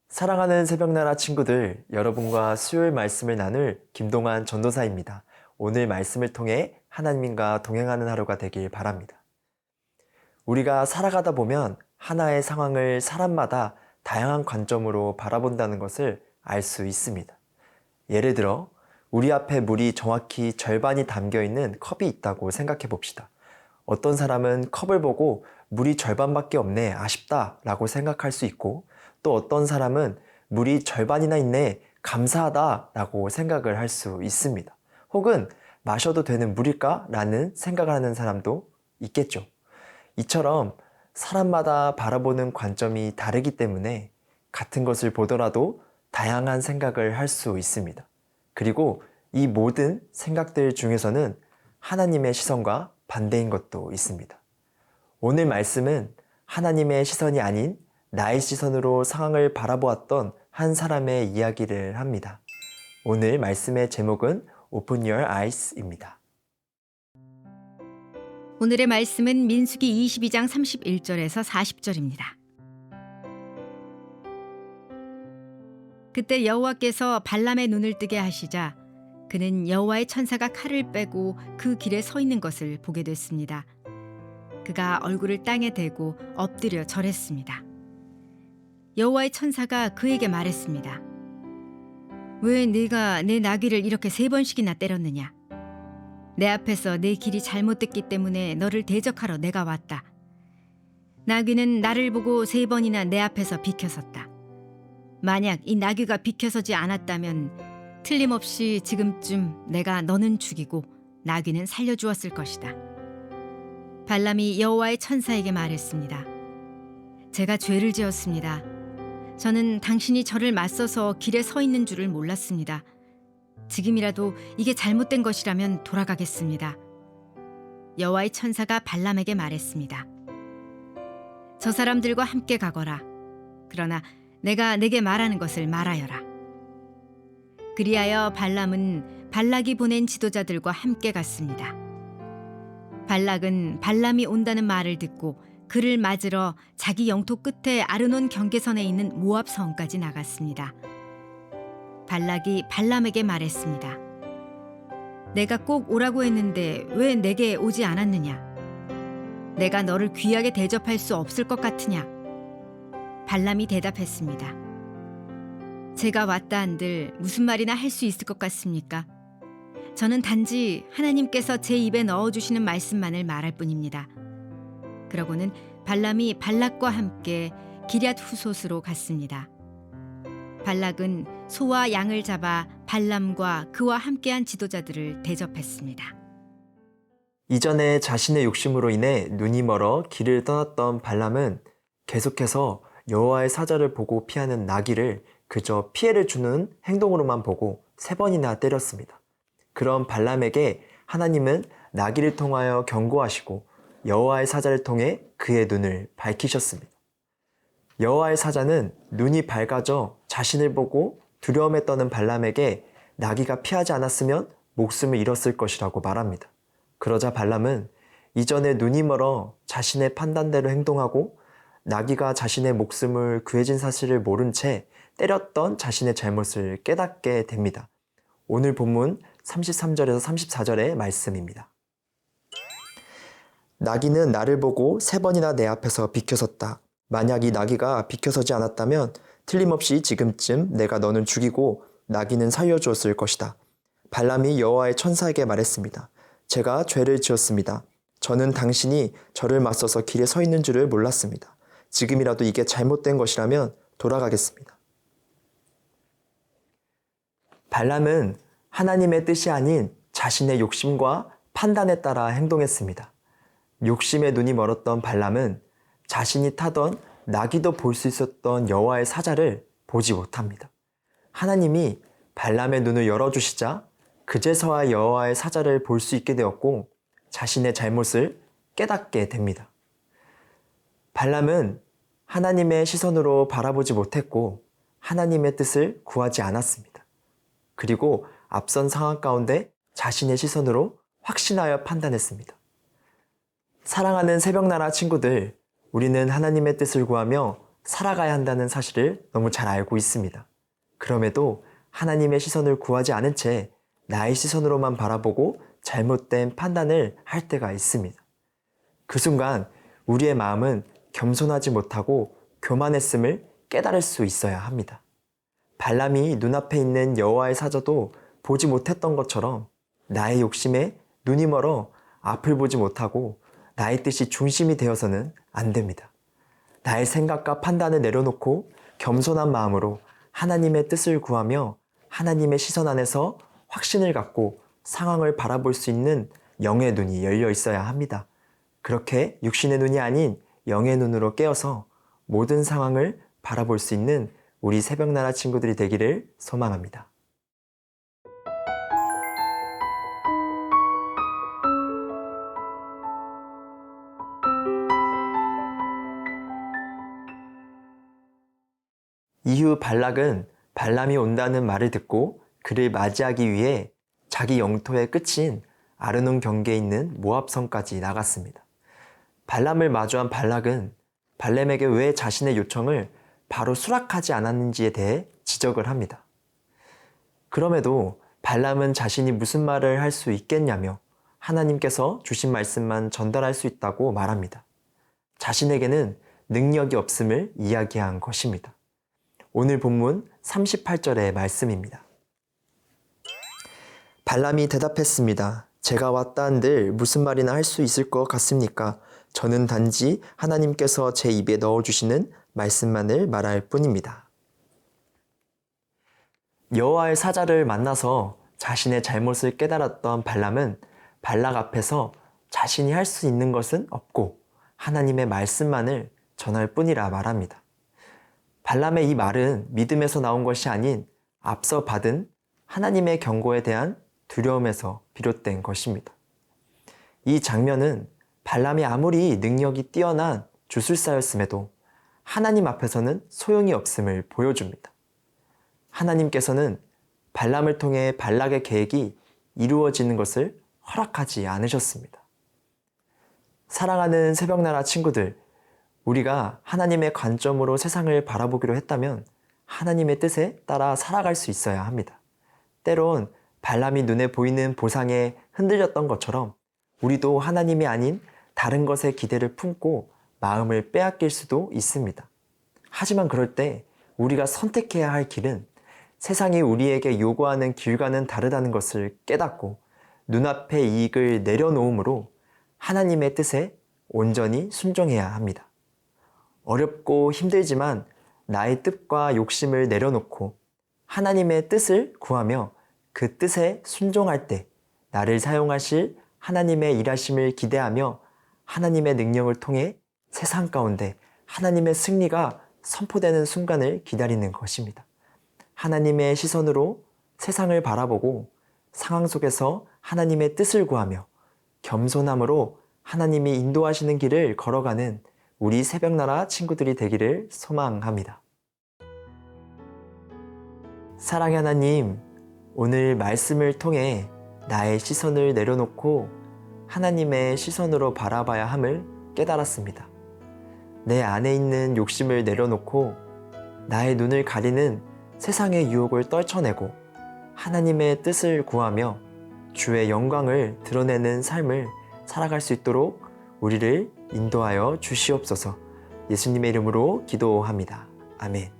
사랑하는 새벽나라 친구들, 여러분과 수요일 말씀을 나눌 김동환 전도사입니다. 오늘 말씀을 통해 하나님과 동행하는 하루가 되길 바랍니다. 우리가 살아가다 보면 하나의 상황을 사람마다 다양한 관점으로 바라본다는 것을 알 수 있습니다. 예를 들어, 우리 앞에 물이 정확히 절반이 담겨 있는 컵이 있다고 생각해 봅시다. 어떤 사람은 컵을 보고 물이 절반밖에 없네, 아쉽다 라고 생각할 수 있고, 또 어떤 사람은 물이 절반이나 있네, 감사하다 라고 생각을 할 수 있습니다. 혹은 마셔도 되는 물일까? 라는 생각을 하는 사람도 있겠죠. 이처럼 사람마다 바라보는 관점이 다르기 때문에 같은 것을 보더라도 다양한 생각을 할 수 있습니다. 그리고 이 모든 생각들 중에서는 하나님의 시선과 반대인 것도 있습니다. 오늘 말씀은 하나님의 시선이 아닌 나의 시선으로 상황을 바라보았던 한 사람의 이야기를 합니다. 오늘 말씀의 제목은 Open Your Eyes입니다. 오늘의 말씀은 민수기 22장 31절에서 40절입니다. 그때 여호와께서 발람의 눈을 뜨게 하시자 그는 여호와의 천사가 칼을 빼고 그 길에 서 있는 것을 보게 됐습니다. 그가 얼굴을 땅에 대고 엎드려 절했습니다. 여호와의 천사가 그에게 말했습니다. 왜 네가 내 나귀를 이렇게 3번씩이나 때렸느냐? 내 앞에서 내 길이 잘못됐기 때문에 너를 대적하러 내가 왔다. 나귀는 나를 보고 3번이나 내 앞에서 비켜섰다. 만약 이 나귀가 비켜서지 않았다면 틀림없이 지금쯤 내가 너는 죽이고 나귀는 살려주었을 것이다. 발람이 여호와의 천사에게 말했습니다. 제가 죄를 지었습니다. 저는 당신이 저를 맞서서 길에 서 있는 줄을 몰랐습니다. 지금이라도 이게 잘못된 것이라면 돌아가겠습니다. 여호와의 천사가 발람에게 말했습니다. 저 사람들과 함께 가거라. 그러나 내가 내게 말하는 것을 말하여라. 그리하여 발람은 발락이 보낸 지도자들과 함께 갔습니다. 발락은 발람이 온다는 말을 듣고 그를 맞으러 자기 영토 끝에 아르논 경계선에 있는 모압 성까지 나갔습니다. 발락이 발람에게 말했습니다. 내가 꼭 오라고 했는데 왜 내게 오지 않았느냐? 내가 너를 귀하게 대접할 수 없을 것 같으냐? 발람이 대답했습니다. 제가 왔다 한들 무슨 말이나 할 수 있을 것 같습니까? 저는 단지 하나님께서 제 입에 넣어주시는 말씀만을 말할 뿐입니다. 그러고는 발람이 발락과 함께 기럇 후솥으로 갔습니다. 발락은 소와 양을 잡아 발람과 그와 함께한 지도자들을 대접했습니다. 이전에 자신의 욕심으로 인해 눈이 멀어 길을 떠났던 발람은 계속해서 여호와의 사자를 보고 피하는 나귀를 그저 피해를 주는 행동으로만 보고 3번이나 때렸습니다. 그런 발람에게 하나님은 나귀를 통하여 경고하시고 여호와의 사자를 통해 그의 눈을 밝히셨습니다. 여호와의 사자는 눈이 밝아져 자신을 보고 두려움에 떠는 발람에게 나귀가 피하지 않았으면 목숨을 잃었을 것이라고 말합니다. 그러자 발람은 이전에 눈이 멀어 자신의 판단대로 행동하고 나귀가 자신의 목숨을 구해진 사실을 모른 채 때렸던 자신의 잘못을 깨닫게 됩니다. 오늘 본문 33절에서 34절의 말씀입니다. 나귀는 나를 보고 3번이나 내 앞에서 비켜섰다. 만약 이 나귀가 비켜서지 않았다면 틀림없이 지금쯤 내가 너는 죽이고 나귀는 살려주었을 것이다. 발람이 여호와의 천사에게 말했습니다. 제가 죄를 지었습니다. 저는 당신이 저를 맞서서 길에 서 있는 줄을 몰랐습니다. 지금이라도 이게 잘못된 것이라면 돌아가겠습니다. 발람은 하나님의 뜻이 아닌 자신의 욕심과 판단에 따라 행동했습니다. 욕심의 눈이 멀었던 발람은 자신이 타던 나귀도 볼 수 있었던 여호와의 사자를 보지 못합니다. 하나님이 발람의 눈을 열어주시자 그제서야 여호와의 사자를 볼 수 있게 되었고 자신의 잘못을 깨닫게 됩니다. 발람은 하나님의 시선으로 바라보지 못했고 하나님의 뜻을 구하지 않았습니다. 그리고 앞선 상황 가운데 자신의 시선으로 확신하여 판단했습니다. 사랑하는 새벽나라 친구들, 우리는 하나님의 뜻을 구하며 살아가야 한다는 사실을 너무 잘 알고 있습니다. 그럼에도 하나님의 시선을 구하지 않은 채 나의 시선으로만 바라보고 잘못된 판단을 할 때가 있습니다. 그 순간 우리의 마음은 겸손하지 못하고 교만했음을 깨달을 수 있어야 합니다. 발람이 눈앞에 있는 여호와의 사자도 보지 못했던 것처럼 나의 욕심에 눈이 멀어 앞을 보지 못하고 나의 뜻이 중심이 되어서는 안 됩니다. 나의 생각과 판단을 내려놓고 겸손한 마음으로 하나님의 뜻을 구하며 하나님의 시선 안에서 확신을 갖고 상황을 바라볼 수 있는 영의 눈이 열려 있어야 합니다. 그렇게 육신의 눈이 아닌 영의 눈으로 깨어서 모든 상황을 바라볼 수 있는 우리 새벽나라 친구들이 되기를 소망합니다. 이후 발락은 발람이 온다는 말을 듣고 그를 맞이하기 위해 자기 영토의 끝인 아르논 경계에 있는 모압성까지 나갔습니다. 발람을 마주한 발락은 발람에게 왜 자신의 요청을 바로 수락하지 않았는지에 대해 지적을 합니다. 그럼에도 발람은 자신이 무슨 말을 할 수 있겠냐며 하나님께서 주신 말씀만 전달할 수 있다고 말합니다. 자신에게는 능력이 없음을 이야기한 것입니다. 오늘 본문 38절의 말씀입니다. 발람이 대답했습니다. 제가 왔다 한들 무슨 말이나 할 수 있을 것 같습니까? 저는 단지 하나님께서 제 입에 넣어주시는 말씀만을 말할 뿐입니다. 여호와의 사자를 만나서 자신의 잘못을 깨달았던 발람은 발락 앞에서 자신이 할 수 있는 것은 없고 하나님의 말씀만을 전할 뿐이라 말합니다. 발람의 이 말은 믿음에서 나온 것이 아닌 앞서 받은 하나님의 경고에 대한 두려움에서 비롯된 것입니다. 이 장면은 발람이 아무리 능력이 뛰어난 주술사였음에도 하나님 앞에서는 소용이 없음을 보여줍니다. 하나님께서는 발람을 통해 발락의 계획이 이루어지는 것을 허락하지 않으셨습니다. 사랑하는 새벽나라 친구들, 우리가 하나님의 관점으로 세상을 바라보기로 했다면 하나님의 뜻에 따라 살아갈 수 있어야 합니다. 때론 발람이 눈에 보이는 보상에 흔들렸던 것처럼 우리도 하나님이 아닌 다른 것에 기대를 품고 마음을 빼앗길 수도 있습니다. 하지만 그럴 때 우리가 선택해야 할 길은 세상이 우리에게 요구하는 길과는 다르다는 것을 깨닫고 눈앞의 이익을 내려놓음으로 하나님의 뜻에 온전히 순종해야 합니다. 어렵고 힘들지만 나의 뜻과 욕심을 내려놓고 하나님의 뜻을 구하며 그 뜻에 순종할 때 나를 사용하실 하나님의 일하심을 기대하며 하나님의 능력을 통해 세상 가운데 하나님의 승리가 선포되는 순간을 기다리는 것입니다. 하나님의 시선으로 세상을 바라보고 상황 속에서 하나님의 뜻을 구하며 겸손함으로 하나님이 인도하시는 길을 걸어가는 우리 새벽나라 친구들이 되기를 소망합니다. 사랑의 하나님, 오늘 말씀을 통해 나의 시선을 내려놓고 하나님의 시선으로 바라봐야 함을 깨달았습니다. 내 안에 있는 욕심을 내려놓고 나의 눈을 가리는 세상의 유혹을 떨쳐내고 하나님의 뜻을 구하며 주의 영광을 드러내는 삶을 살아갈 수 있도록 우리를 인도하여 주시옵소서. 예수님의 이름으로 기도합니다. 아멘.